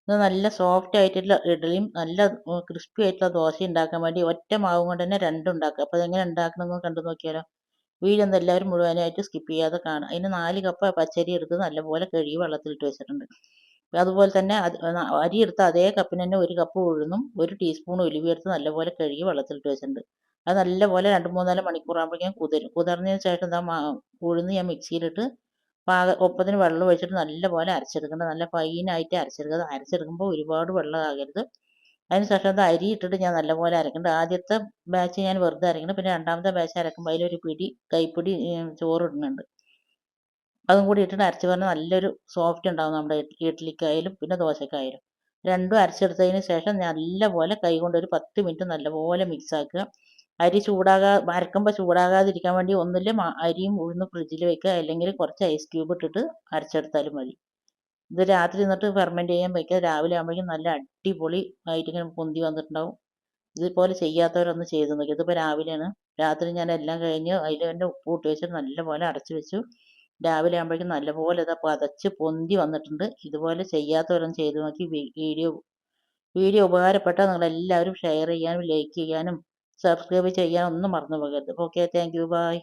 ഇത് നല്ല സോഫ്റ്റ് ആയിട്ടുള്ള ഇഡ്ഡലിയും നല്ല ക്രിസ്പി ആയിട്ടുള്ള ദോശ ഉണ്ടാക്കാൻ വേണ്ടി ഒറ്റ മാവും കൊണ്ട് തന്നെ രണ്ടും ഉണ്ടാക്കുക. അപ്പോൾ അതെങ്ങനെ ഉണ്ടാക്കണമെന്ന് കണ്ടു നോക്കിയാലോ. വീഡിയോ ഒന്ന് എല്ലാവരും മുഴുവനായിട്ട് സ്കിപ്പ് ചെയ്യാതെ കാണുക. അതിന് 4 കപ്പ് പച്ചരി എടുത്ത് നല്ലപോലെ കഴുകി വെള്ളത്തിലിട്ട് വെച്ചിട്ടുണ്ട്. അതുപോലെ തന്നെ അരി എടുത്ത അതേ കപ്പിന് തന്നെ 1 കപ്പ് ഉഴുന്നും 1 ടീസ്പൂൺ ഉലുവയും എടുത്ത് നല്ലപോലെ കഴുകി വെള്ളത്തിലിട്ട് വെച്ചിട്ടുണ്ട്. അത് നല്ലപോലെ 2, 3 മണിക്കൂറാകുമ്പോഴേക്കും കുതിരും. കുതിർന്നതിന് ശേഷം ഉഴുന്ന് ഞാൻ മിക്സിയിലിട്ട് ഒപ്പത്തിന് വെള്ളം ഒഴിച്ചിട്ട് നല്ലപോലെ അരച്ചെടുക്കണം. നല്ല ഫൈനായിട്ട് അരച്ചെടുക്കുക. അരച്ചെടുക്കുമ്പോൾ ഒരുപാട് വെള്ളം ആകരുത്. അതിന് ശേഷം അരി ഇട്ടിട്ട് ഞാൻ നല്ലപോലെ അരക്കുന്നുണ്ട്. ആദ്യത്തെ ബാച്ച് ഞാൻ വെറുതെ അരക്കണം. പിന്നെ രണ്ടാമത്തെ ബാച്ച് അരക്കുമ്പോൾ അതിലൊരു കൈപ്പിടി ചോറ് ഇടുന്നുണ്ട്. അതും കൂടി ഇട്ടിട്ട് അരച്ച് പറഞ്ഞാൽ നല്ലൊരു സോഫ്റ്റ് ഉണ്ടാവും നമ്മുടെ ഇഡ്ഡലിക്കായാലും പിന്നെ ദോശക്കായാലും. രണ്ടും അരച്ചെടുത്തതിന് ശേഷം നല്ലപോലെ കൈ കൊണ്ട് ഒരു 10 മിനിറ്റ് നല്ലപോലെ മിക്സ് ആക്കുക. അരി അരക്കുമ്പോൾ ചൂടാകാതിരിക്കാൻ വേണ്ടി ഒന്നുമില്ല അരിയും ഉഴുന്നും ഫ്രിഡ്ജിൽ വെക്കുക, അല്ലെങ്കിൽ കുറച്ച് ഐസ് ക്യൂബ് ഇട്ടിട്ട് അരച്ചെടുത്താലും മതി. ഇത് രാത്രി നിന്നിട്ട് ഫെർമെൻറ്റ് ചെയ്യാൻ വയ്ക്കുക. രാവിലെ ആകുമ്പോഴേക്കും നല്ല അടിപൊളി ആയിട്ട് ഇങ്ങനെ പൊന്തി വന്നിട്ടുണ്ടാവും. ഇതുപോലെ ചെയ്യാത്തവരൊന്ന് ചെയ്ത് നോക്കി. ഇതിപ്പോൾ രാവിലെയാണ്. രാത്രി ഞാൻ എല്ലാം കഴിഞ്ഞ് അതിൽ തന്നെ ഉപ്പ് ഇട്ട് വെച്ചിട്ട് നല്ലപോലെ അടച്ച് വെച്ചു. രാവിലെ ആകുമ്പോഴേക്കും നല്ലപോലെ ഇതാ പതച്ച് പൊന്തി വന്നിട്ടുണ്ട്. ഇതുപോലെ ചെയ്യാത്തവരൊന്ന് ചെയ്ത് നോക്കി. വീഡിയോ ഉപകാരപ്പെട്ടാൽ നിങ്ങളെല്ലാവരും ഷെയർ ചെയ്യാനും ലൈക്ക് ചെയ്യാനും സബ്സ്ക്രൈബ് ചെയ്യാനും ഒന്നും മറന്നു പോകരുത്. Okay, thank you, by.